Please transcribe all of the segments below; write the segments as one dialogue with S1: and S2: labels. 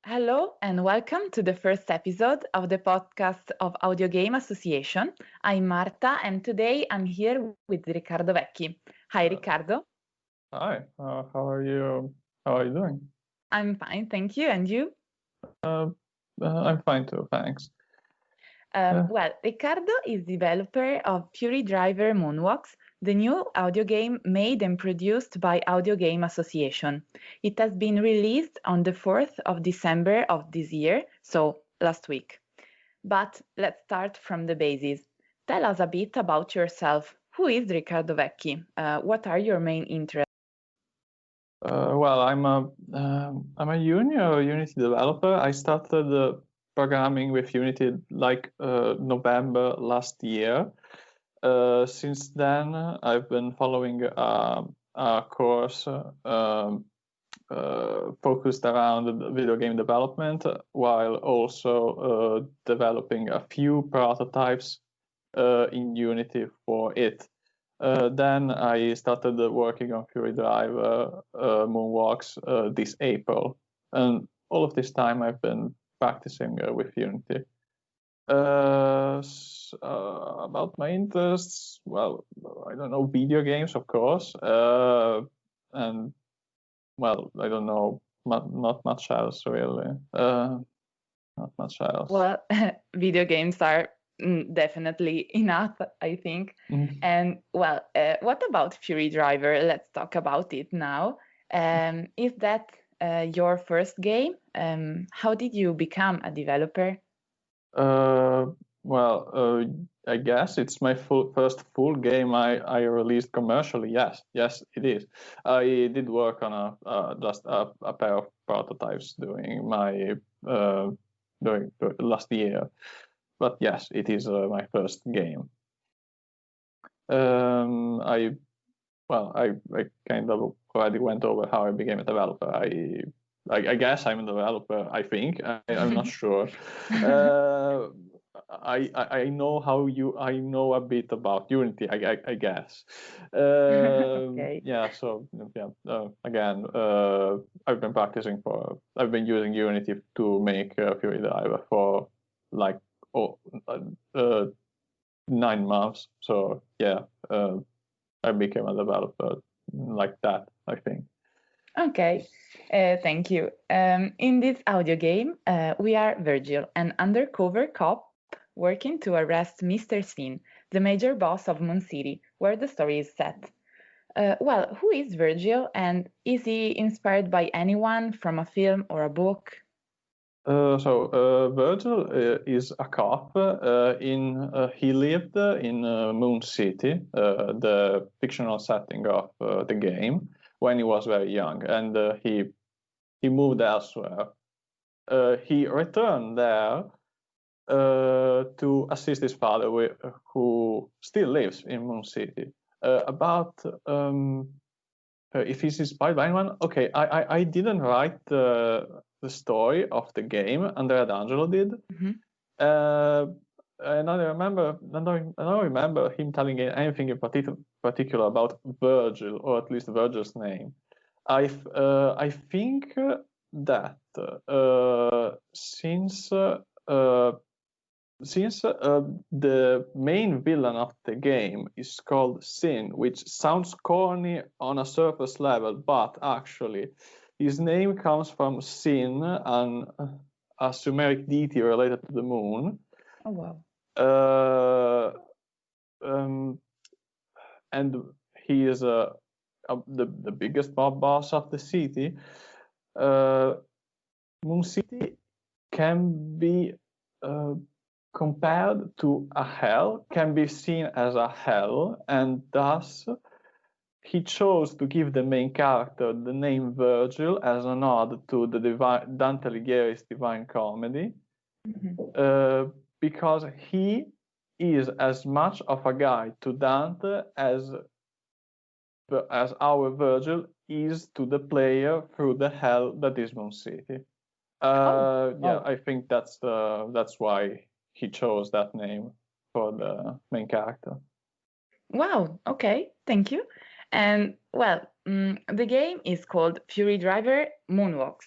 S1: Hello and welcome to the first episode of the podcast of Audiogame Association. I'm Marta and today I'm here with Riccardo Vecchi. Hi, Riccardo.
S2: Hi, how are you? How are you doing?
S1: I'm fine, thank you. And you?
S2: I'm fine too, thanks. Uh,
S1: Riccardo is developer of Fury Driver Moonwalks, the new audio game made and produced by Audiogame Association. It has been released on the 4th of December of this year, so last week. But let's start from the basis. Tell us a bit about yourself. Who is Riccardo Vecchi? What are your main interests?
S2: well, I'm a junior Unity developer. I started programming with Unity like November last year. Since then, I've been following a course focused around video game development, while also developing a few prototypes in Unity for it. Then I started working on Fury Driver Moonwalks this April, and all of this time I've been practicing with Unity. About my interests, well, I don't know, video games, of course, and well, I don't know, not much else really. Not much else.
S1: Well, video games are definitely enough, I think.
S2: Mhm.
S1: And what about Fury Driver? Let's talk about it now. Is that your first game? How did you become a developer?
S2: Well, I guess it's my first full game I released commercially. Yes, it is. I did work on just a pair of prototypes during my during last year, but yes, it is my first game. I kind of already went over how I became a developer. I guess I'm a developer. I think I'm not sure. I know I know a bit about Unity. I guess.
S1: Okay.
S2: Yeah. So yeah. Again, I've been using Unity to make Fury Driver for like 9 months. So yeah. I became a developer like that, I think.
S1: Okay, thank you. In this audio game, we are Virgil, an undercover cop working to arrest Mr. Sin, the major boss of Moon City, where the story is set. Who is Virgil, and is he inspired by anyone from a film or a book?
S2: Virgil is a cop. He lived in Moon City, the fictional setting of the game, when he was very young, and he moved elsewhere. He returned there to assist his father, who still lives in Moon City. If he's inspired by anyone, okay, I didn't write the story of the game. Andrea D'Angelo did.
S1: Mm-hmm.
S2: And I don't remember him telling anything in particular about Virgil, or at least Virgil's name. I think that since the main villain of the game is called Sin, which sounds corny on a surface level, but actually his name comes from Sin, a Sumeric deity related to the moon.
S1: Oh, wow.
S2: And he is the biggest mob boss of the city. Moon City can be compared to a hell, can be seen as a hell, and thus he chose to give the main character the name Virgil as a nod to the Dante Alighieri's Divine Comedy, because he is as much of a guide to Dante as our Virgil is to the player through the hell that is Moon City. Yeah, I think that's why he chose that name for the main character.
S1: Wow, okay, thank you. And the game is called Fury Driver Moonwalks.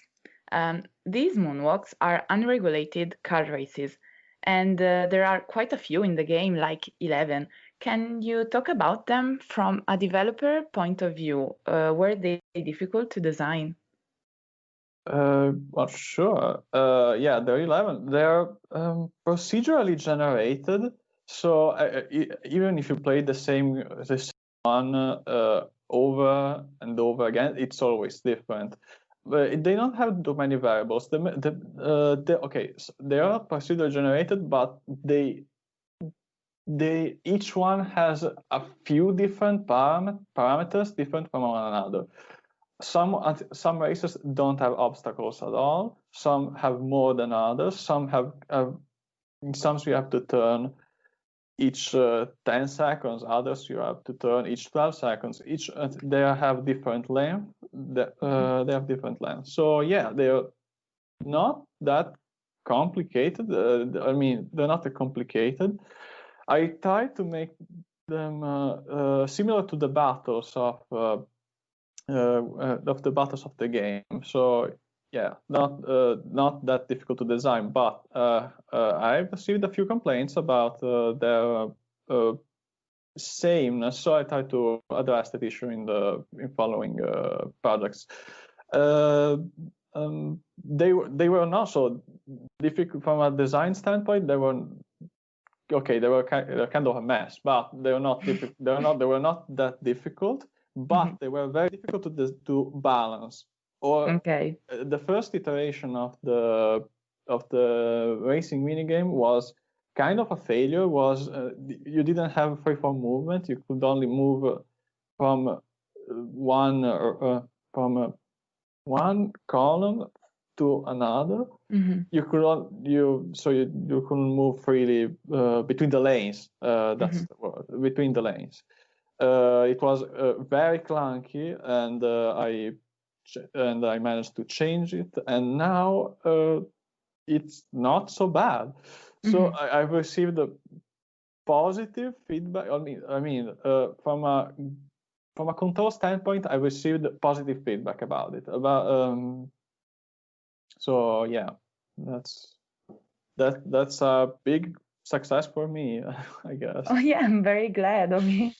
S1: these moonwalks are unregulated car races, and there are quite a few in the game, like 11. Can you talk about them from a developer point of view? Were they difficult to design?
S2: Well, sure. Yeah, they're 11. They're procedurally generated. So even if you play the same one over and over again, it's always different. But they don't have too many variables. Okay, so they are procedurally generated, but they each one has a few different parameters different from one another. Some races don't have obstacles at all. Some have more than others. Some have some you have to turn each 10 seconds. Others you have to turn each 12 seconds. Each they have different length. They have different length. So yeah, they're not that complicated. I mean, they're not that complicated. I try to make them similar to the battles of the battles of the game. So yeah, not that difficult to design. But I've received a few complaints about their sameness, so I try to address that issue in following projects. They were not so difficult from a design standpoint. They were okay. They were kind of a mess, but they were not difficult. They were not that difficult, but they were very difficult to balance. Or
S1: Okay.
S2: The first iteration of the racing minigame was kind of a failure. Was you didn't have freeform movement. You could only move from one column to another. You couldn't move freely between the lanes. That's the word, between the lanes. It was very clunky, and I managed to change it, and now it's not so bad. So I've received a positive feedback. I mean, from a control standpoint, I received positive feedback about it. So yeah, that's a big success for me, I guess.
S1: Oh yeah, I'm very glad of it.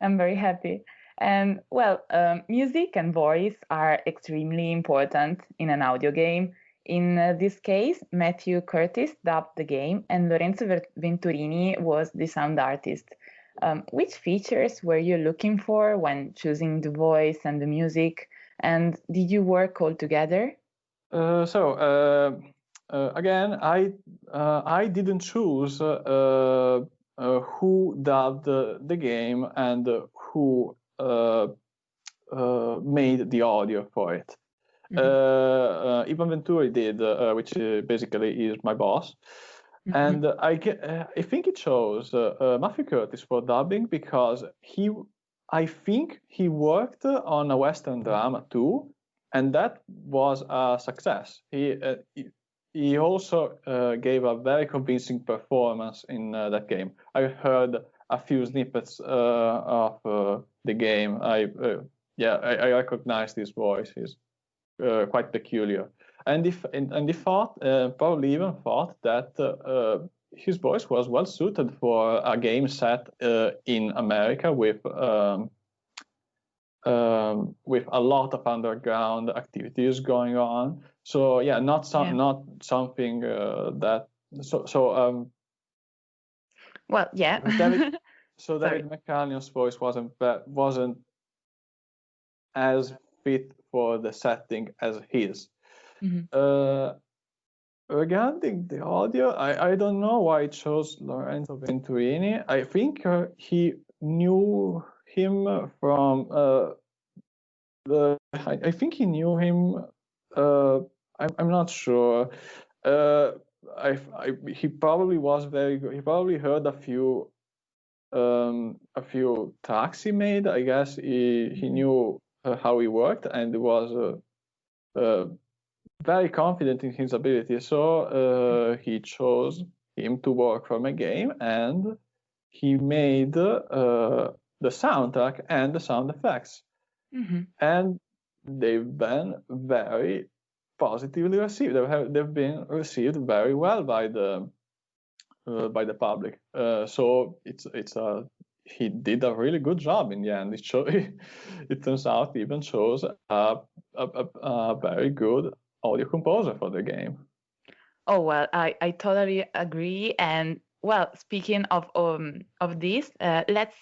S1: I'm very happy. And well, music and voice are extremely important in an audio game. In this case, Matthew Curtis dubbed the game, and Lorenzo Venturini was the sound artist. Which features were you looking for when choosing the voice and the music? And did you work all together?
S2: Again, I didn't choose who dubbed the game and who made the audio for it. Ivan Venturi did, which basically is my boss. And I think it chose Matthew Curtis for dubbing because I think he worked on a Western drama too, and that was a success. He also gave a very convincing performance in that game. I heard a few snippets of the game. I recognized his voice. He's quite peculiar, and he thought, probably even thought that his voice was well suited for a game set in America with a lot of underground activities going on. So yeah, not something that
S1: well, yeah.
S2: David McCallion's voice wasn't as fit for the setting as his. Regarding the audio, I don't know why I chose Lorenzo Venturini. I think he knew him from I think he knew him. I'm not sure. He probably was very good. He probably heard a few tracks he made. I guess he knew how he worked, and was very confident in his ability. So he chose him to work for my game, and he made the soundtrack and the sound effects. And they've been very positively received. They've been received very well by the public. So he did a really good job in the end. It turns out even shows a very good audio composer for the game.
S1: Oh, well, I totally agree. And well, speaking of this, let's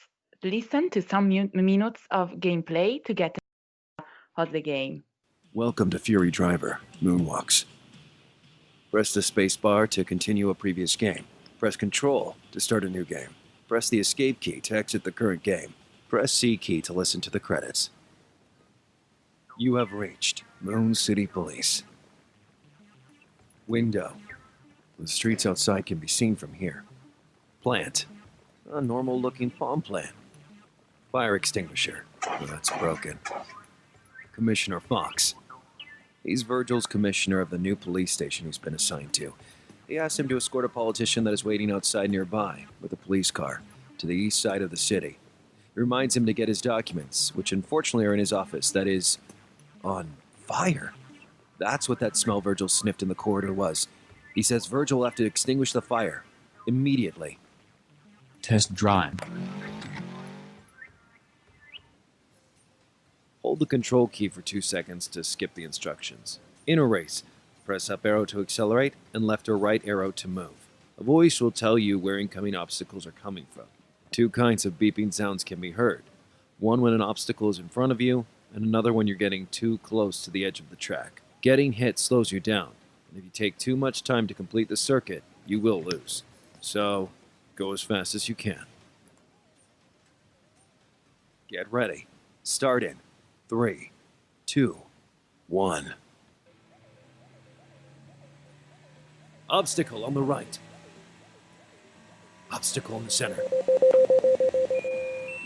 S1: listen to some minutes of gameplay to get of the game.
S3: Welcome to Fury Driver, Moonwalks. Press the space bar to continue a previous game. Press Control to start a new game. Press the Escape key to exit the current game. Press C key to listen to the credits. You have reached Moon City Police. Window. The streets outside can be seen from here. Plant. A normal-looking palm plant. Fire extinguisher. Well, that's broken. Commissioner Fox. He's Virgil's commissioner of the new police station he's been assigned to. He asked him to escort a politician that is waiting outside nearby with a police car to the east side of the city. He reminds him to get his documents, which unfortunately are in his office, that is, on fire. That's what that smell Virgil sniffed in the corridor was. He says Virgil will have to extinguish the fire immediately.
S4: Test drive.
S3: Hold the control key for 2 seconds to skip the instructions. In a race, press up arrow to accelerate and left or right arrow to move. A voice will tell you where incoming obstacles are coming from. 2 kinds of beeping sounds can be heard. One when an obstacle is in front of you, and another when you're getting too close to the edge of the track. Getting hit slows you down, and if you take too much time to complete the circuit, you will lose. So, go as fast as you can. Get ready. Start in 3, 2, 1. Obstacle on the right. Obstacle in the center.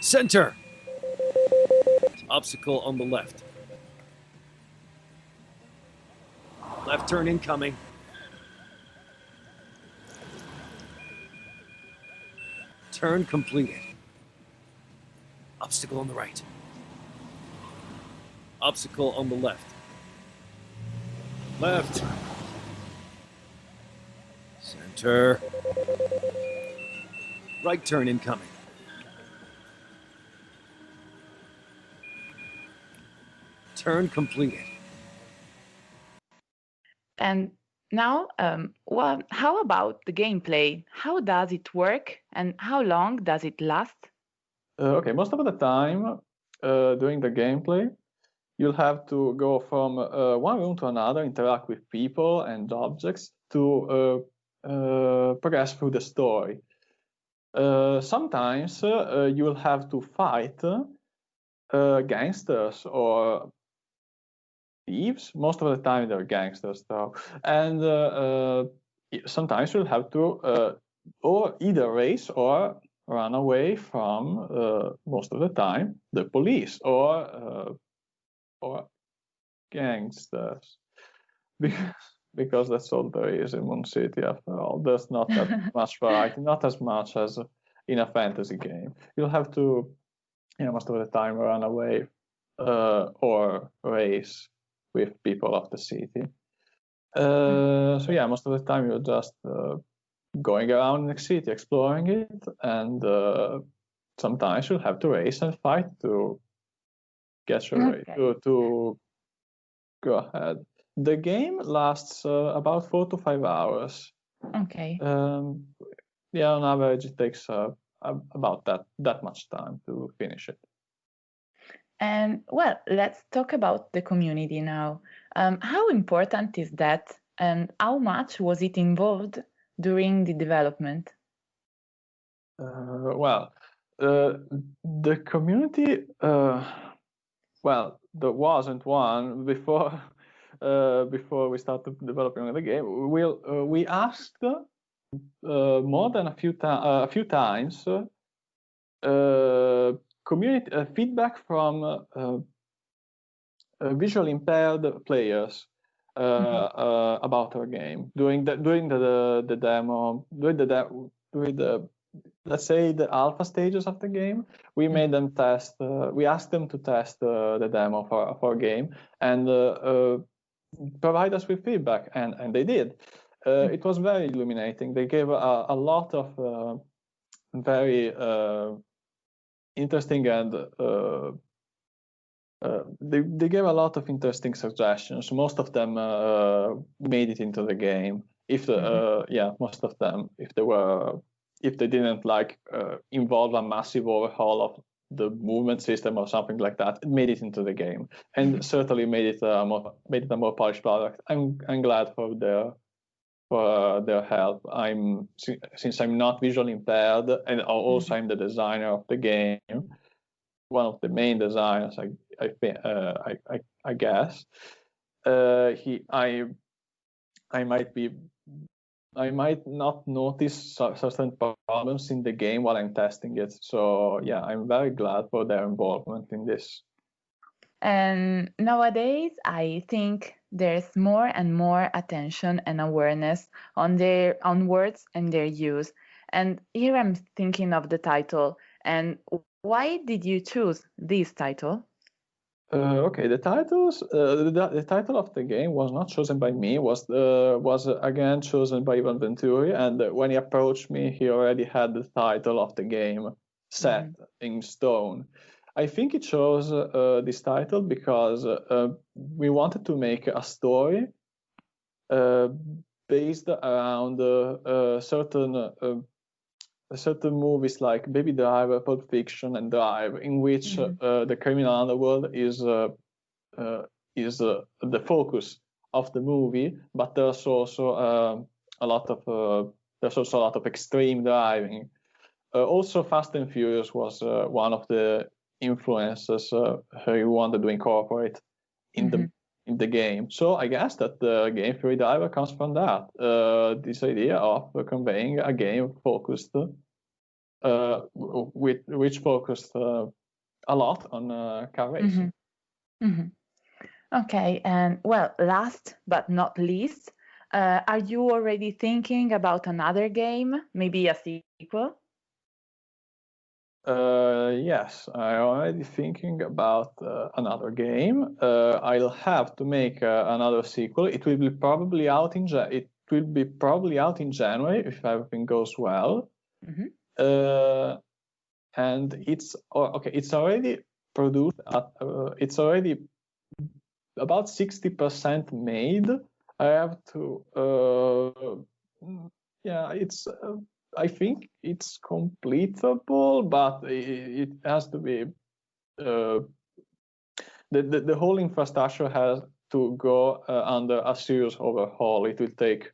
S3: Center! Obstacle on the left. Left turn incoming. Turn completed. Obstacle on the right. Obstacle on the left. Left. Center. Right turn incoming. Turn completed.
S1: And now, well, how about the gameplay? How does it work and how long does it last?
S2: Okay, most of the time during the gameplay, you'll have to go from one room to another, interact with people and objects to progress through the story. Sometimes you'll have to fight gangsters or thieves. Most of the time they're gangsters, though. And sometimes you'll have to or either race or run away from, most of the time, the police or gangsters. Because that's all there is in Moon City after all. There's not that much variety, not as much as in a fantasy game. You'll have to, most of the time run away or race with people of the city. So yeah, most of the time you're just going around the city, exploring it, and sometimes you'll have to race and fight to get your way to go ahead. The game lasts about 4 to 5 hours.
S1: Okay.
S2: Yeah, on average, it takes about that much time to finish it.
S1: And well, let's talk about the community now. How important is that, and how much was it involved during the development?
S2: Well, the community, well, there wasn't one before we started developing the game. We asked more than a few times community feedback from visually impaired players about our game during the demo, during the let's say the alpha stages of the game. We made them test. We asked them to test the demo for our game, and provide us with feedback, and they did. It was very illuminating. They gave a lot of very interesting and they gave a lot of interesting suggestions. Most of them made it into the game. Most of them, if they didn't involve a massive overhaul of the movement system or something like that, it made it into the game, and certainly made it a more polished product. I'm glad for their help. Since I'm not visually impaired, and also I'm the designer of the game, one of the main designers, I guess. I might not notice certain problems in the game while I'm testing it. So yeah, I'm very glad for their involvement in this.
S1: And nowadays, I think there's more and more attention and awareness on words and their use. And here I'm thinking of the title. And why did you choose this title?
S2: Okay, the title of the game was not chosen by me. Was again chosen by Ivan Venturi, and when he approached me, he already had the title of the game set in stone. I think he chose this title because we wanted to make a story based around certain movies like Baby Driver, Pulp Fiction, and Drive, in which the criminal underworld is the focus of the movie, but there's also a lot of extreme driving. Also, Fast and Furious was one of the influences he wanted to incorporate in the game. So I guess that the game Fury Driver comes from that. This idea of conveying a game focused, which focused a lot on car racing.
S1: Okay, and well, last but not least, are you already thinking about another game, maybe a sequel?
S2: Yes, I'm already thinking about another game. I'll have to make another sequel. It will be probably out in January if everything goes well. And it's already produced. It's already about 60% made. I have to. It's. I think it's completable, but it has to be. The whole infrastructure has to go under a serious overhaul. It will take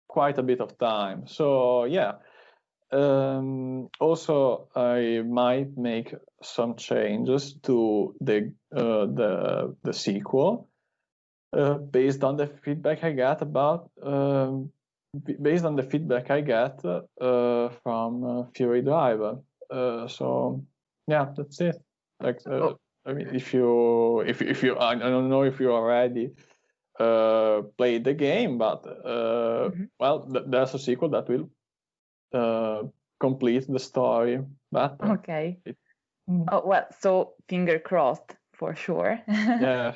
S2: quite a bit of time. So yeah. Also, I might make some changes to the sequel based on the feedback I get from Fury Driver. So yeah, that's it. I mean, if you, I don't know if you already played the game, but well, there's a sequel that will complete the story better.
S1: Okay. Oh well, so finger crossed for sure.
S2: Yeah.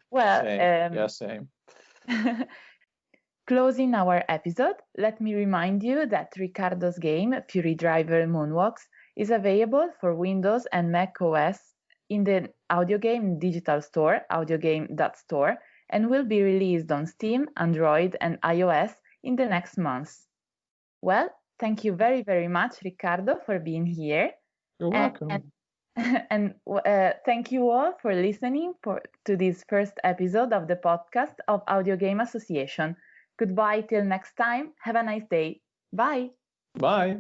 S1: Well,
S2: same.
S1: Closing our episode, let me remind you that Riccardo's game Fury Driver Moonwalks is available for Windows and Mac OS in the Audiogame digital store, Audiogame.it, and will be released on Steam, Android, and iOS in the next months. Well, thank you very, very much, Riccardo, for being here.
S2: You're welcome.
S1: And thank you all for listening to this first episode of the podcast of Audiogame Association. Goodbye till next time. Have a nice day. Bye.
S2: Bye.